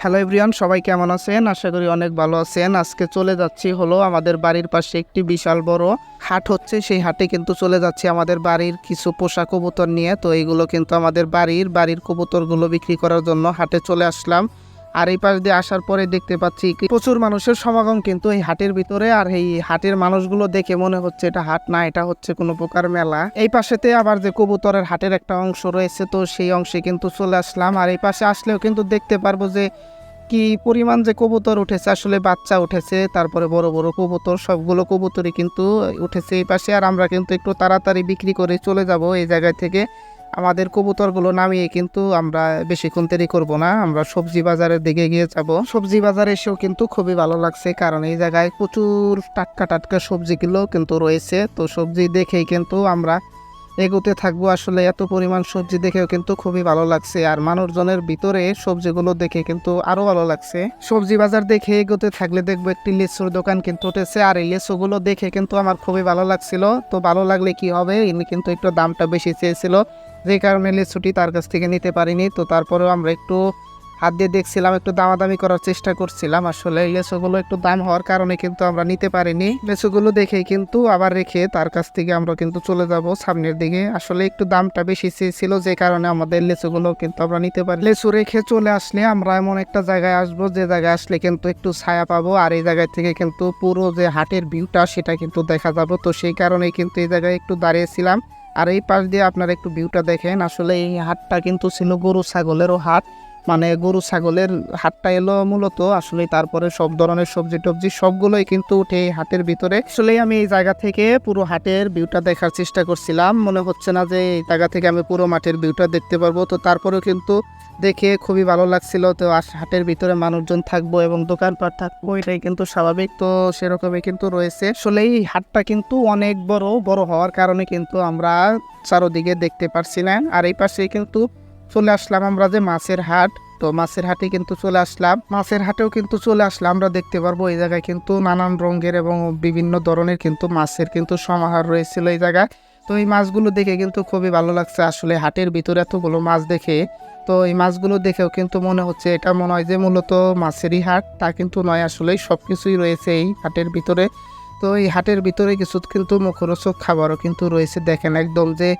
Hello everyone, সবাই কেমন আছেন? আশা করি অনেক ভালো আছেন। আজকে চলে যাচ্ছি হলো আমাদের বাড়ির পাশে একটি বিশাল বড় হাট হচ্ছে। সেই হাটে কিন্তু চলে যাচ্ছি আমাদের বাড়ির কিছু পোষা কবুতর নিয়ে। তো এইগুলো কিন্তু আমাদের বাড়ির কবুতরগুলো বিক্রি করার জন্য হাটে চলে আসলাম। আর এই পাশ দিয়ে আসার পরে দেখতে পাচ্ছি কি প্রচুর মানুষের সমাগম কিন্তু এই হাটের ভিতরে। আর এই হাটের মানুষগুলো দেখে মনে হচ্ছে এটা হাট না, এটা হচ্ছে কোনো প্রকার মেলা। এই পাশেতে আবার যে কবুতরের হাটের একটা অংশ রয়েছে, তো সেই অংশে কিন্তু চলে আসলাম। আর এই পাশে আসলেও কিন্তু দেখতে পারবো যে কি পরিমাণ যে কবুতর উঠেছে, আসলে বাচ্চা উঠেছে, তারপরে বড় বড় কবুতর, সবগুলো কবুতরই কিন্তু উঠেছে এই পাশে। আর আমরা কিন্তু একটু তাড়াতাড়ি বিক্রি করে চলে যাব এই জায়গা থেকে। আমাদের কবুতরগুলো নামিয়ে কিন্তু আমরা বেশিক্ষণ দেরি করব না, আমরা সবজি বাজারের দিকে গিয়ে যাব। সবজি বাজারে এসেও কিন্তু খুবই ভালো লাগছে, কারণ এই জায়গায় প্রচুর টাটকা টাটকা সবজিগুলো কিন্তু রয়েছে। তো সবজি দেখেই কিন্তু আমরা এগোতে থাকবো। আসলে এত পরিমাণ সবজি দেখেও কিন্তু খুবই ভালো লাগছে, আর মানুষজনের ভিতরে সবজিগুলো দেখে কিন্তু আরো ভালো লাগছে। সবজি বাজার দেখে এগোতে থাকলে দেখবো একটি লিচুর দোকান কিন্তু উঠেছে, আর এই লিচুগুলো দেখে কিন্তু আমার খুবই ভালো লাগছিল। তো ভালো লাগলে কি হবে, ইনি কিন্তু একটু দামটা বেশি চেয়েছিল, যে কারণে লিচুটি তার কাছ থেকে নিতে পারিনি। তো তারপরেও আমরা একটু হাত দিয়ে দেখছিলাম, একটু দামাদামি করার চেষ্টা করছিলাম। আসলে লেচুগুলো একটু দাম হওয়ার কারণে কিন্তু আমরা নিতে পারিনি। লেচুগুলো দেখেই কিন্তু আবার রেখে তার কাছ থেকে আমরা কিন্তু চলে যাব সামনের দিকে। আসলে একটু দামটা বেশি চেয়েছিল, যে কারণে আমাদের লেচুগুলো কিন্তু আমরা নিতে পারি। লেচু রেখে চলে আসলে আমরা এমন একটা জায়গায় আসবো, যে জায়গায় আসলে কিন্তু একটু ছায়া পাবো, আর এই জায়গায় থেকে কিন্তু পুরো যে হাটের ভিউটা সেটা কিন্তু দেখা যাবো। তো সেই কারণে কিন্তু এই জায়গায় একটু দাঁড়িয়েছিলাম। আর এই পাশ দিয়ে আপনারা একটু ভিউটা দেখেন। আসলে এই হাটটা কিন্তু ছিল গরু ছাগলেরও হাট, মানে গরু ছাগলের হাটটা এলো মূলত। আসলে তারপরে সব ধরনের সবজি টবজি সবগুলোই কিন্তু উঠে এই হাটের ভিতরে। আসলে আমি এই জায়গা থেকে পুরো হাটের ভিউটা দেখার চেষ্টা করছিলাম, মনে হচ্ছে না যে এই জায়গা থেকে আমি পুরো মাঠের ভিউটা দেখতে পারবো। তো তারপরেও কিন্তু দেখে খুবই ভালো লাগছিল। তো হাটের ভিতরে মানুষজন থাকবো এবং দোকানপাট থাকবো, এটাই কিন্তু স্বাভাবিক। তো সেরকমই কিন্তু রয়েছে। আসলে এই হাটটা কিন্তু অনেক বড় বড় হওয়ার কারণে কিন্তু আমরা চারোদিকে দেখতে পারছি না। আর এই পাশে কিন্তু চলে আসলাম আমরা যে মাছের হাট। তো মাছের হাটে কিন্তু চলে আসলাম, মাছের হাটেও কিন্তু চলে আসলাম। আমরা দেখতে পারবো এই জায়গায় কিন্তু নানান রঙের এবং বিভিন্ন ধরনের কিন্তু মাছের কিন্তু সমাহার রয়েছিল এই জায়গায়। তো এই মাছগুলো দেখে কিন্তু খুবই ভালো লাগছে। আসলে হাটের ভিতরে এতগুলো মাছ দেখে, তো এই মাছগুলো দেখেও কিন্তু মনে হচ্ছে এটা মনে হয় যে মূলত মাছেরই হাট, তা কিন্তু নয়। আসলে সব কিছুই রয়েছে এই হাটের ভিতরে। তো এই হাটের ভিতরে কিছু কিন্তু মুখরোচক খাবারও কিন্তু রয়েছে। দেখেন একদম যে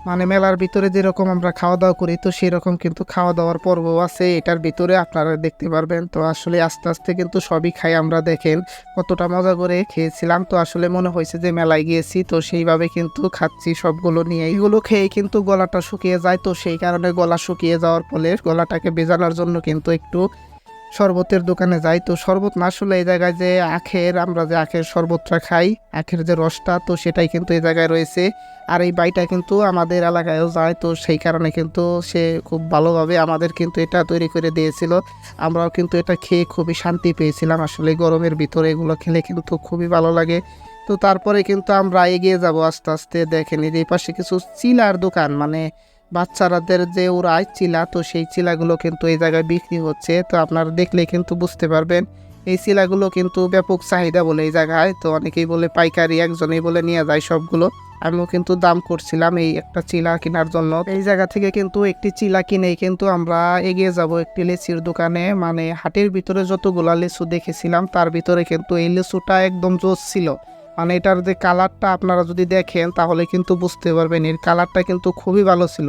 মানে মেলার ভিতরে যেরকম আমরা খাওয়া দাওয়া করি, তো সেরকম কিন্তু খাওয়া দাওয়ার পর্বও আছে এটার ভিতরে, আপনারা দেখতে পারবেন। তো আসলে আস্তে আস্তে কিন্তু সবই খাই আমরা, দেখেন কতটা মজা করে খেয়েছিলাম। তো আসলে মনে হয়েছে যে মেলায় গিয়েছি, তো সেইভাবে কিন্তু খাচ্ছি সবগুলো নিয়ে। এইগুলো খেয়ে কিন্তু গলাটা শুকিয়ে যায়, তো সেই কারণে গলা শুকিয়ে যাওয়ার ফলে গলাটাকে ভেজানোর জন্য কিন্তু একটু শরবতের দোকানে যাই। তো শরবত না, আসলে এই জায়গায় যে আমরা যে আখের শরবতটা খাই, আখের যে রসটা, তো সেটাই কিন্তু এই জায়গায় রয়েছে। আর এই বাইটা কিন্তু আমাদের এলাকায়ও যায়, তো সেই কারণে কিন্তু সে খুব ভালোভাবে আমাদের কিন্তু এটা তৈরি করে দিয়েছিল। আমরাও কিন্তু এটা খেয়ে খুবই শান্তি পেয়েছিলাম। আসলে গরমের ভিতরে এগুলো খেলে কিন্তু খুবই ভালো লাগে। তো তারপরে কিন্তু আমরা এগিয়ে যাব আস্তে আস্তে। দেখেন এই পাশে কিছু চিলার দোকান, মানে বাচ্চারাদের যে উড়ায় চিলা, তো সেই চিলাগুলো কিন্তু এই জায়গায় বিক্রি হচ্ছে। তো আপনারা দেখলে কিন্তু বুঝতে পারবেন এই চিলাগুলো কিন্তু ব্যাপক চাহিদা বলে এই জায়গায়। তো অনেকেই বলে পাইকারি, একজনেই বলে নিয়ে যায় সবগুলো। আমিও কিন্তু দাম করছিলাম এই একটা চিলা কেনার জন্য। এই জায়গা থেকে কিন্তু একটি চিলা কিনেই কিন্তু আমরা এগিয়ে যাব একটি লিচুর দোকানে। মানে হাটের ভিতরে যতগুলা লিচু দেখেছিলাম তার ভিতরে কিন্তু এই লিচুটা একদম জোস ছিল। মানে এটার যে কালারটা আপনারা যদি দেখেন তাহলে কিন্তু বুঝতে পারবেন, এর কালারটা কিন্তু খুবই ভালো ছিল।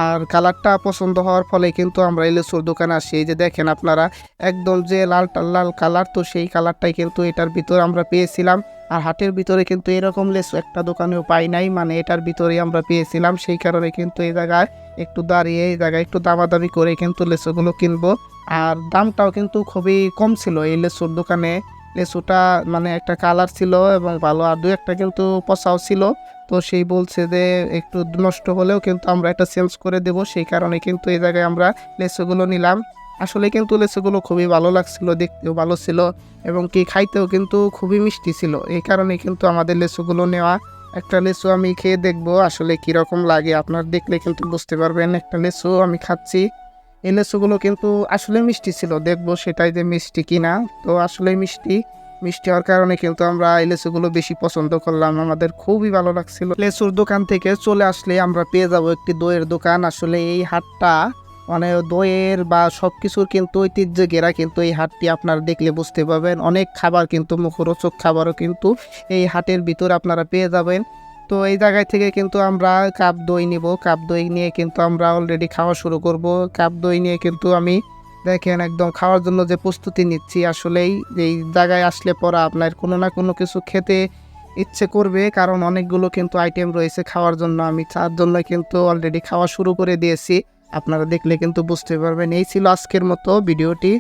আর কালারটা পছন্দ হওয়ার ফলে কিন্তু আমরা এই লিচুর দোকানে আসি। এই যে দেখেন আপনারা একদম যে লাল লাল কালার, তো সেই কালারটাই কিন্তু এটার ভিতরে আমরা পেয়েছিলাম। আর হাটের ভিতরে কিন্তু এরকম লিচু একটা দোকানেও পাই নাই, মানে এটার ভিতরেই আমরা পেয়েছিলাম। সেই কারণে কিন্তু এই জায়গায় একটু দাঁড়িয়ে এই জায়গায় একটু দামাদামি করে কিন্তু লিচুগুলো কিনবো। আর দামটাও কিন্তু খুবই কম ছিল এই লিচুর দোকানে। লিচুটা মানে একটা কালার ছিল এবং ভালো, আর দু একটা কিন্তু পচাও ছিল। তো সেই বলছে যে একটু নষ্ট হলেও কিন্তু আমরা এটা চেঞ্জ করে দেব, সেই কারণে কিন্তু এই জায়গায় আমরা লিচুগুলো নিলাম। আসলে কিন্তু লিচুগুলো খুবই ভালো লাগছিল, দেখতেও ভালো ছিল এবং কি খাইতেও কিন্তু খুবই মিষ্টি ছিল। এই কারণে কিন্তু আমাদের লিচুগুলো নেওয়া। একটা লিচু আমি খেয়ে দেখবো আসলে কীরকম লাগে, আপনার দেখলে কিন্তু বুঝতে পারবেন। একটা লিচু আমি খাচ্ছি, এই লিচুগুলো কিন্তু আসলে মিষ্টি ছিল, দেখবো সেটাই যে মিষ্টি কিনা। তো আসলে মিষ্টি মিষ্টি হওয়ার কারণে কিন্তু আমরা এই লিচুগুলো বেশি পছন্দ করলাম, আমাদের খুবই ভালো লাগছিল। লিচুর দোকান থেকে চলে আসলে আমরা পেয়ে যাব একটি দইয়ের দোকান। আসলে এই হাটটা মানে দইয়ের বা সব কিছুর কিন্তু ঐতিহ্য ঘেরা কিন্তু এই হাটটি আপনারা দেখলে বুঝতে পারবেন। অনেক খাবার কিন্তু মুখরোচক খাবারও কিন্তু এই হাটের ভিতর আপনারা পেয়ে যাবেন। তো এই জায়গায় থেকে কিন্তু আমরা কাপ দই নিব, কাপ দই নিয়ে কিন্তু আমরা অলরেডি খাওয়া শুরু করব। কাপ দই নিয়ে কিন্তু আমি দেখেন একদম খাওয়ার জন্য যে প্রস্তুতি নিচ্ছি। আসলেই এই জায়গায় আসলে পরে আপনার কোনো না কোনো কিছু খেতে ইচ্ছে করবে, কারণ অনেকগুলো কিন্তু আইটেম রয়েছে খাওয়ার জন্য। আমি তার জন্য কিন্তু অলরেডি খাওয়া শুরু করে দিয়েছি, আপনারা দেখলে কিন্তু বুঝতে পারবেন। এই ছিল আজকের মতো ভিডিওটি।